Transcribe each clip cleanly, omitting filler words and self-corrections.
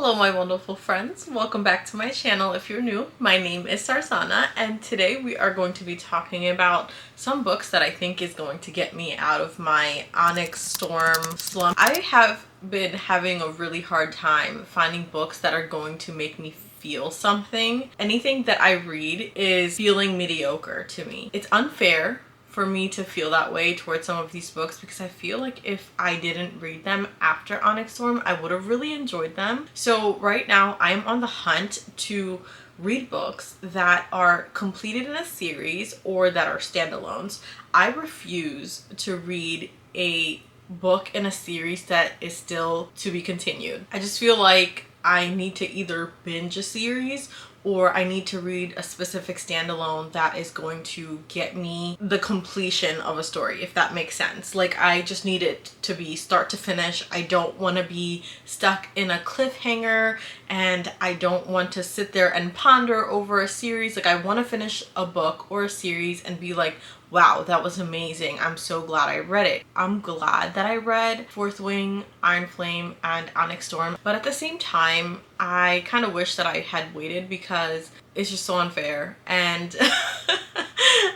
Hello my wonderful friends, welcome back to my channel. If you're new, my name is Sarsana and today we are going to be talking about some books that I think is going to get me out of my Onyx Storm slump. I have been having a really hard time finding books that are going to make me feel something. Anything that I read is feeling mediocre to me. It's unfair for me to feel that way towards some of these books because I feel like if I didn't read them after Onyx Storm, I would have really enjoyed them. So right now I'm on the hunt to read books that are completed in a series or that are standalones. I refuse to read a book in a series that is still to be continued. I just feel like I need to either binge a series or I need to read a specific standalone that is going to get me the completion of a story, if that makes sense. Like, I just need it to be start to finish. I don't want to be stuck in a cliffhanger and I don't want to sit there and ponder over a series. Like, I want to finish a book or a series and be like, wow, that was amazing. I'm so glad I read it. I'm glad that I read Fourth Wing, Iron Flame, and Onyx Storm. But at the same time, I kind of wish that I had waited because it's just so unfair. And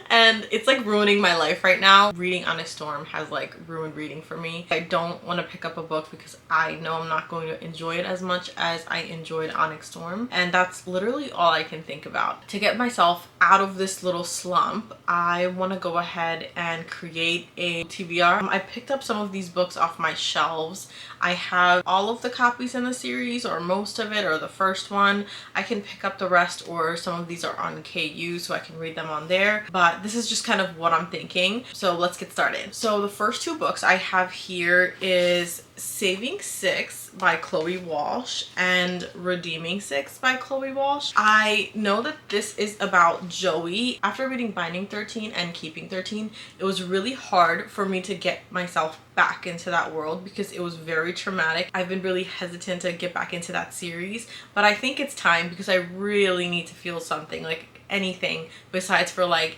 and it's like ruining my life right now. Reading Onyx Storm has like ruined reading for me. I don't want to pick up a book because I know I'm not going to enjoy it as much as I enjoyed Onyx Storm. And that's literally all I can think about. To get myself out of this little slump, I want to go ahead and create a TBR. I picked up some of these books off my shelves. I have all of the copies in the series or most of it or the first one. I can pick up the rest or some of these are on KU so I can read them on there. But this is just kind of what I'm thinking. So let's get started. So the first two books I have here is Saving Six by Chloe Walsh and Redeeming Six by Chloe Walsh. I know that this is about Joey. After reading Binding 13 and Keeping 13, it was really hard for me to get myself back into that world because it was very traumatic. I've been really hesitant to get back into that series, but I think it's time because I really need to feel something, like anything besides for like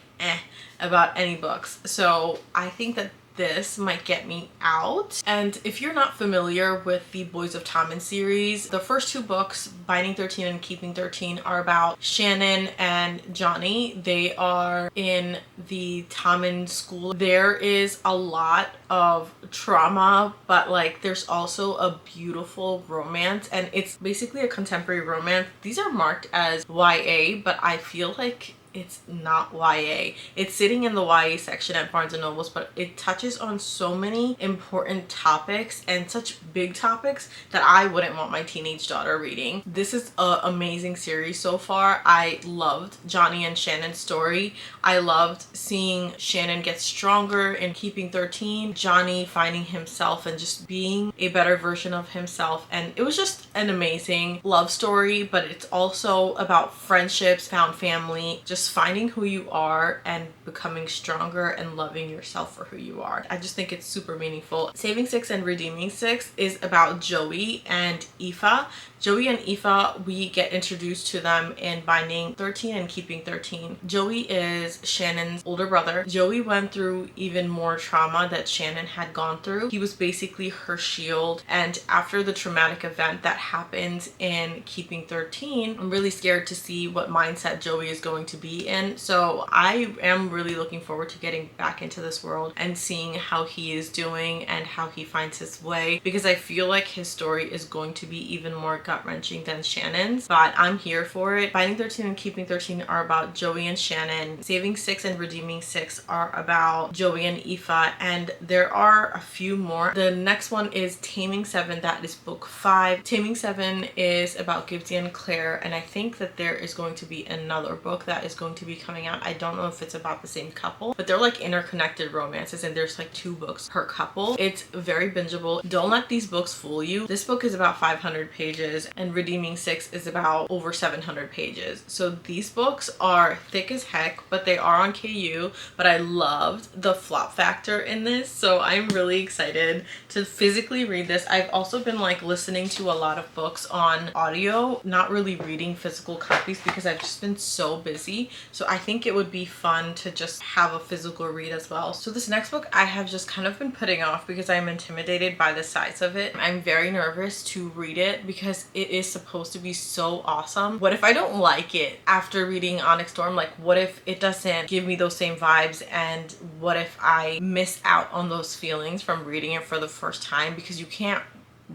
about any books. So I think that this might get me out. And if you're not familiar with the Boys of Tommen series, the first two books, Binding 13 and Keeping 13, are about Shannon and Johnny. They are in the Tommen school. There is a lot of trauma, but like there's also a beautiful romance, and it's basically a contemporary romance. These are marked as YA, but I feel like it's not YA. It's sitting in the YA section at Barnes and Nobles, but it touches on so many important topics and such big topics that I wouldn't want my teenage daughter reading. This is an amazing series so far. I loved Johnny and Shannon's story. I loved seeing Shannon get stronger in Keeping 13, Johnny finding himself and just being a better version of himself, and it was just an amazing love story. But it's also about friendships, found family, just finding who you are and becoming stronger and loving yourself for who you are. I just think it's super meaningful. Saving Six and Redeeming Six is about Joey and Aoife. Joey and Aoife, we get introduced to them in Binding 13 and Keeping 13. Joey is Shannon's older brother. Joey went through even more trauma that Shannon had gone through. He was basically her shield, and after the traumatic event that happened in Keeping 13, I'm really scared to see what mindset Joey is going to be in. So I am really looking forward to getting back into this world and seeing how he is doing and how he finds his way, because I feel like his story is going to be even more gut-wrenching than Shannon's, but I'm here for it. Binding 13 and Keeping 13 are about Joey and Shannon. Saving Six and Redeeming Six are about Joey and Aoife, and there are a few more. The next one is Taming Seven. That is book 5. Taming Seven is about Gibbsy and Claire, and I think that there is going to be another book that is going to be coming out. I don't know if it's about the same couple, but they're like interconnected romances and there's like 2 books per couple. It's very bingeable. Don't let these books fool you. This book is about 500 pages and Redeeming Six is about over 700 pages. So these books are thick as heck, but they are on KU. But I loved the flop factor in this, so I'm really excited to physically read this. I've also been like listening to a lot of books on audio, not really reading physical copies because I've just been so busy. me. So I think it would be fun to just have a physical read as well. So this next book I have just kind of been putting off because I'm intimidated by the size of it. I'm very nervous to read it because it is supposed to be so awesome. What if I don't like it after reading Onyx Storm? Like, what if it doesn't give me those same vibes, and what if I miss out on those feelings from reading it for the first time? Because you can't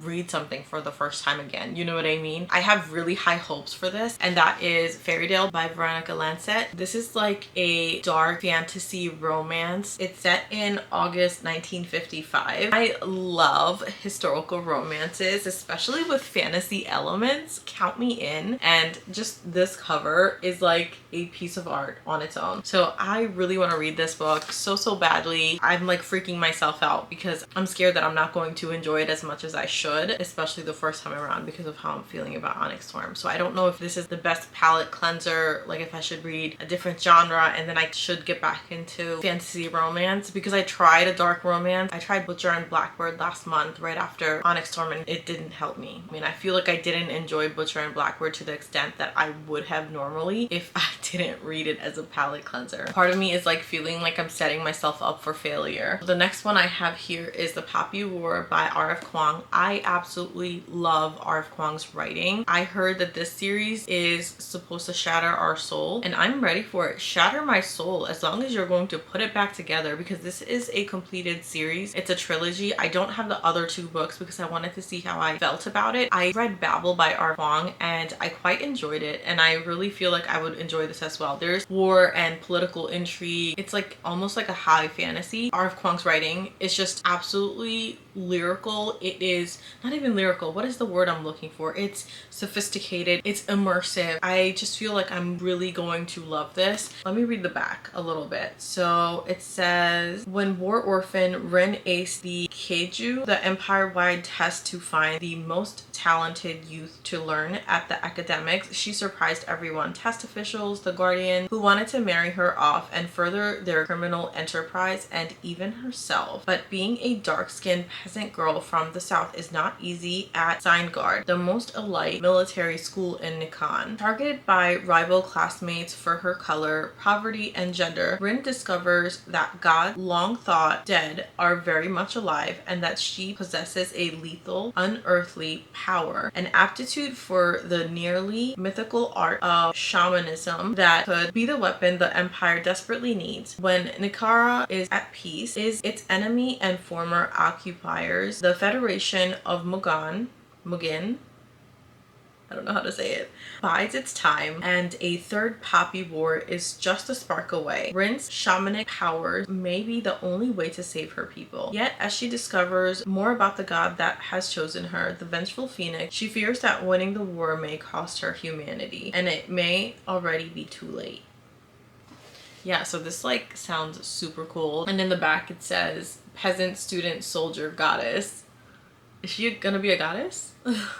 read something for the first time again, you know what I mean? I have really high hopes for this, and that is Fairytale by Veronica Lancet. This is like a dark fantasy romance. It's set in August 1955. I love historical romances, especially with fantasy elements. Count me in. And just this cover is like a piece of art on its own. So I really want to read this book so badly. I'm like freaking myself out because I'm scared that I'm not going to enjoy it as much as I should, especially the first time around, because of how I'm feeling about Onyx Storm. So I don't know if this is the best palette cleanser, like if I should read a different genre and then I should get back into fantasy romance, because I tried a dark romance. I tried Butcher and Blackbird last month right after Onyx Storm, and it didn't help me. I mean, I feel like I didn't enjoy Butcher and Blackbird to the extent that I would have normally if I didn't read it as a palette cleanser. Part of me is like feeling like I'm setting myself up for failure. The next one I have here is The Poppy War by R.F. Kuang. I absolutely love R.F. Kuang's writing. I heard that this series is supposed to shatter our soul, and I'm ready for it. Shatter my soul, as long as you're going to put it back together, because this is a completed series. It's a trilogy. I don't have the other two books because I wanted to see how I felt about it. I read Babel by R.F. Kuang and I quite enjoyed it, and I really feel like I would enjoy this as well. There's war and political intrigue. It's like almost like a high fantasy. R.F. Kuang's writing is just absolutely lyrical. It is not even lyrical. What is the word I'm looking for? It's sophisticated. It's immersive. I just feel like I'm really going to love this. Let me read the back a little bit. So it says, when war orphan Rin aced the Keiju, the empire-wide test to find the most talented youth to learn at the academics, she surprised everyone. Test officials, the guardian, who wanted to marry her off and further their criminal enterprise, and even herself. But being a dark-skinned peasant girl from the south is not easy at Signgard, the most elite military school in Nikon. Targeted by rival classmates for her color, poverty, and gender, Rin discovers that gods long thought dead are very much alive, and that she possesses a lethal, unearthly power, an aptitude for the nearly mythical art of shamanism that could be the weapon the empire desperately needs. When Nikara is at peace, is its enemy and former occupiers, the Federation of Mugin, I don't know how to say it, bides its time, and a third Poppy War is just a spark away. Rin's shamanic powers may be the only way to save her people. Yet, as she discovers more about the god that has chosen her, the vengeful phoenix, she fears that winning the war may cost her humanity, and it may already be too late. Yeah, so this like sounds super cool. And in the back it says, peasant, student, soldier, goddess. Is she gonna be a goddess?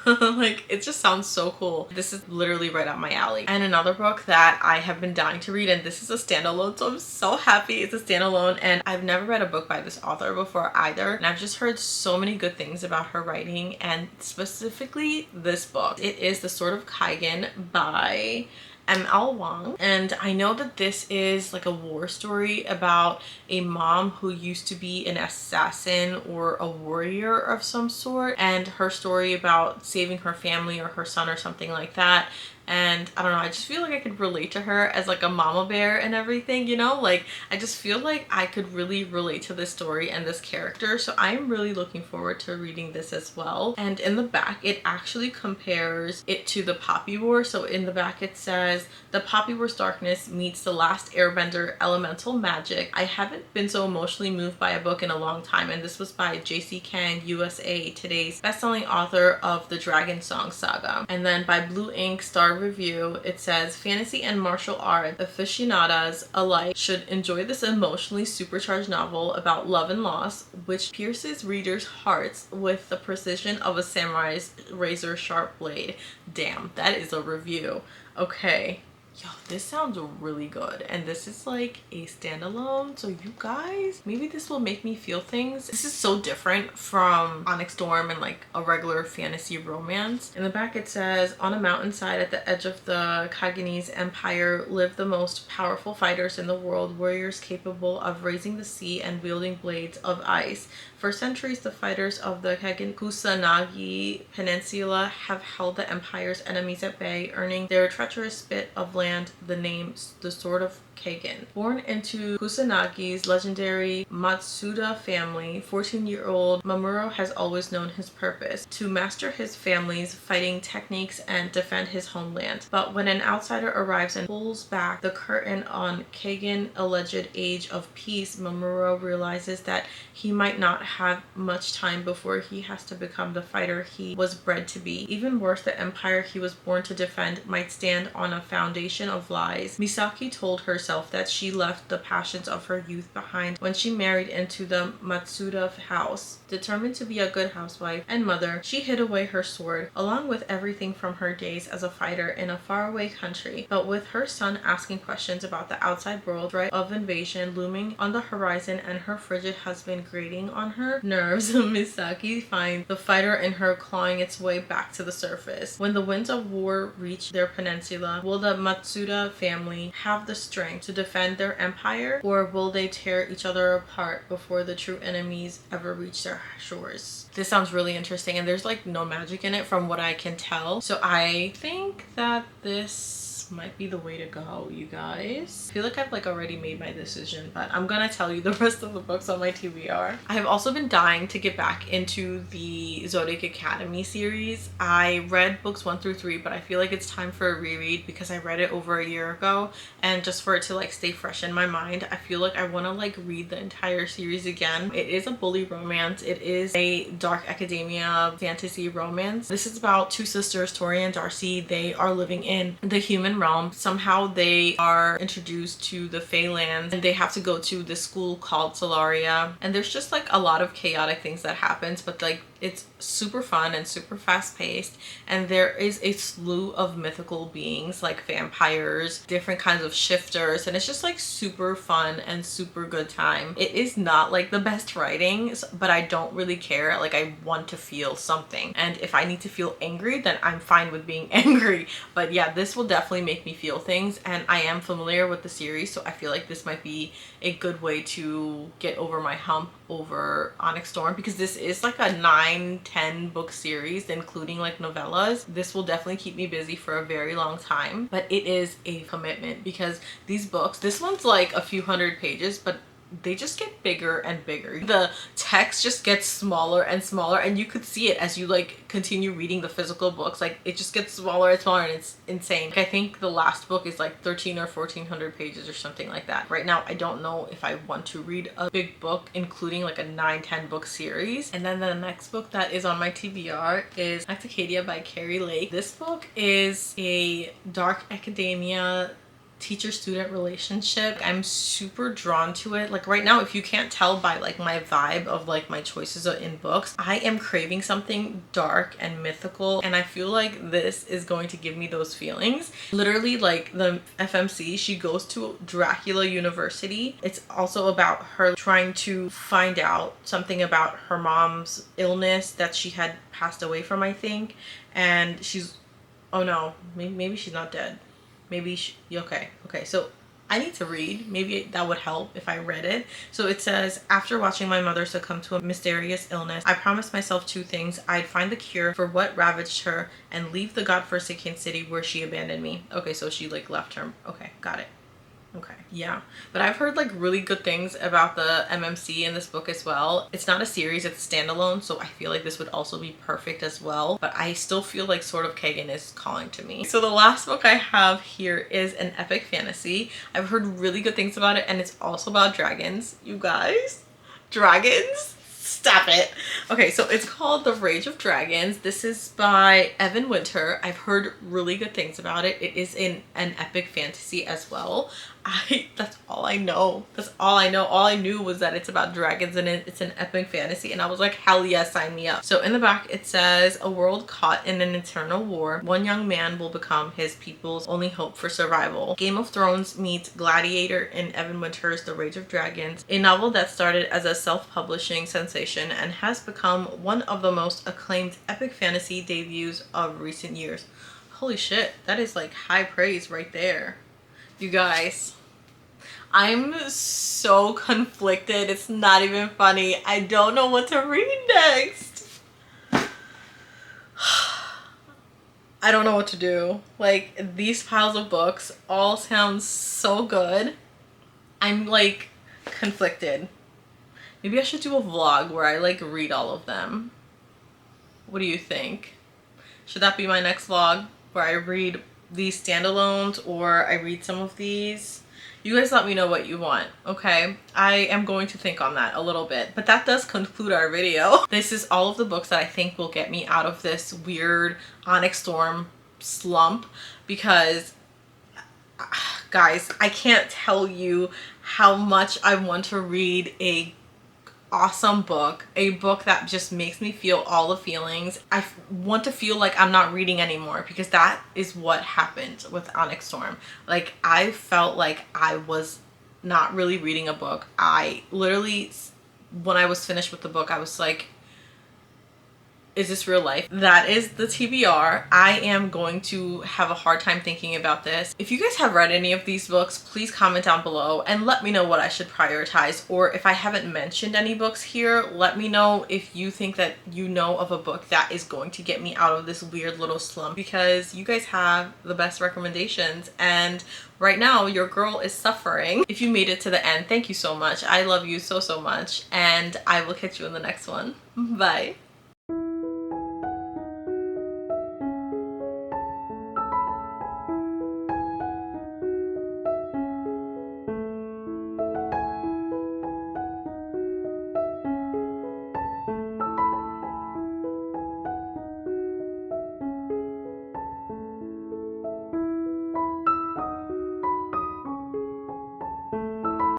Like, it just sounds so cool. This is literally right up my alley. And another book that I have been dying to read, and this is a standalone, so I'm so happy it's a standalone, and I've never read a book by this author before either, and I've just heard so many good things about her writing, and specifically this book. It is The Sword of Kaigen by M.L. Wang, and I know that this is like a war story about a mom who used to be an assassin or a warrior of some sort, and her story about saving her family or her son or something like that. And I don't know, I just feel like I could relate to her as like a mama bear and everything, you know? Like, I just feel like I could really relate to this story and this character, so I'm really looking forward to reading this as well. And in the back, it actually compares it to the Poppy War. So in the back it says, the Poppy War's darkness meets the last airbender elemental magic. I haven't been so emotionally moved by a book in a long time, and this was by J.C. Kang, USA, today's best-selling author of the Dragon Song saga. And then by Blue Ink Star Review, it says, fantasy and martial art aficionados alike should enjoy this emotionally supercharged novel about love and loss, which pierces readers' hearts with the precision of a samurai's razor-sharp blade. Damn, that is a review. Okay. Yo, this sounds really good. And this is like a standalone. So you guys, maybe this will make me feel things. This is so different from Onyx Storm and like a regular fantasy romance. In the back it says, on a mountainside at the edge of the Kaganese Empire live the most powerful fighters in the world, warriors capable of raising the sea and wielding blades of ice. For centuries, the fighters of the Kusanagi Peninsula have held the Empire's enemies at bay, earning their treacherous bit of land the name the Sword of Kagan. Born into Kusanagi's legendary Matsuda family, 14-year-old Mamoru has always known his purpose: to master his family's fighting techniques and defend his homeland. But when an outsider arrives and pulls back the curtain on Kagan's alleged age of peace, Mamoru realizes that he might not have much time before he has to become the fighter he was bred to be. Even worse, the empire he was born to defend might stand on a foundation of lies. Misaki told herself that she left the passions of her youth behind when she married into the Matsuda house. Determined to be a good housewife and mother, she hid away her sword, along with everything from her days as a fighter in a faraway country. But with her son asking questions about the outside world, threat of invasion looming on the horizon, and her frigid husband grating on her nerves, Misaki finds the fighter in her clawing its way back to the surface. When the winds of war reach their peninsula, will the Matsuda family have the strength to defend their empire, or will they tear each other apart before the true enemies ever reach their shores? This sounds really interesting, and there's like no magic in it from what I can tell. So I think that this might be the way to go, you guys. I feel like I've like already made my decision, but I'm gonna tell you the rest of the books on my TBR. I have also been dying to get back into the Zodiac Academy series. I read books 1 through 3, but I feel like it's time for a reread because I read it over a year ago, and just for it to like stay fresh in my mind, I feel like I want to like read the entire series again. It is a bully romance. It is a dark academia fantasy romance. This is about two sisters, Tori and Darcy. They are living in the human realm. Somehow they are introduced to the Feylands, and they have to go to this school called Solaria, and there's just like a lot of chaotic things that happens, but like it's super fun and super fast paced, and there is a slew of mythical beings like vampires, different kinds of shifters, and it's just like super fun and super good time. It is not like the best writing, but I don't really care. Like, I want to feel something, and if I need to feel angry, then I'm fine with being angry. But yeah, this will definitely make me feel things, and I am familiar with the series, so I feel like this might be a good way to get over my hump over Onyx Storm, because this is like a 9-10 book series including like novellas. This will definitely keep me busy for a very long time, but it is a commitment because these books, this one's like a few hundred pages, but they just get bigger and bigger. The text just gets smaller and smaller, and you could see it as you like continue reading the physical books. Like, it just gets smaller and smaller, and it's insane. Like, I think the last book is like 13 or 1400 pages or something like that. Right now I don't know if I want to read a big book including like a 9-10 book series. And then the next book that is on my TBR is Acadia by Carrie Lake. This book is a dark academia teacher-student relationship. I'm super drawn to it. Like, right now, if you can't tell by like my vibe of like my choices in books, I am craving something dark and mythical, and I feel like this is going to give me those feelings. Literally, like, the FMC, she goes to Dracula University. It's also about her trying to find out something about her mom's illness that she had passed away from, I think, and she's, oh no, maybe she's not dead. Maybe okay, so I need to read. Maybe that would help if I read it. So it says, after watching my mother succumb to a mysterious illness, I promised myself 2 things. I'd find the cure for what ravaged her and leave the godforsaken city where she abandoned me. Okay, so she like left her. Okay, got it. Okay, yeah, but I've heard like really good things about the MMC in this book as well. It's not a series, it's standalone, so I feel like this would also be perfect as well, but I still feel like Sword of Kagan is calling to me. So the last book I have here is an epic fantasy. I've heard really good things about it, and it's also about dragons. You guys, dragons? Stop it. Okay, so it's called The Rage of Dragons. This is by Evan Winter. I've heard really good things about it. It is an epic fantasy as well. That's all I know. That's all I know. All I knew was that it's about dragons and it's an epic fantasy, and I was like, hell yes, sign me up. So in the back it says, a world caught in an eternal war, one young man will become his people's only hope for survival. Game of Thrones meets Gladiator in Evan Winter's The Rage of Dragons, a novel that started as a self-publishing sensation and has become one of the most acclaimed epic fantasy debuts of recent years. Holy shit, that is like high praise right there. You guys, I'm so conflicted. It's not even funny. I don't know what to read next. I don't know what to do. Like, these piles of books all sound so good. I'm like conflicted. Maybe I should do a vlog where I like read all of them. What do you think? Should that be my next vlog, where I read these standalones or I read some of these? You guys let me know what you want, okay? I am going to think on that a little bit, but that does conclude our video. This is all of the books that I think will get me out of this weird Onyx Storm slump, because guys, I can't tell you how much I want to read a awesome book, a book that just makes me feel all the feelings. I want to feel like I'm not reading anymore, because that is what happened with Onyx Storm. Like, I felt like I was not really reading a book. I literally, when I was finished with the book, I was like, is this real life? That is the TBR. I am going to have a hard time thinking about this. If you guys have read any of these books, please comment down below and let me know what I should prioritize. Or if I haven't mentioned any books here, let me know if you think that you know of a book that is going to get me out of this weird little slump, because you guys have the best recommendations and right now your girl is suffering. If you made it to the end, thank you so much. I love you so much, and I will catch you in the next one. Bye.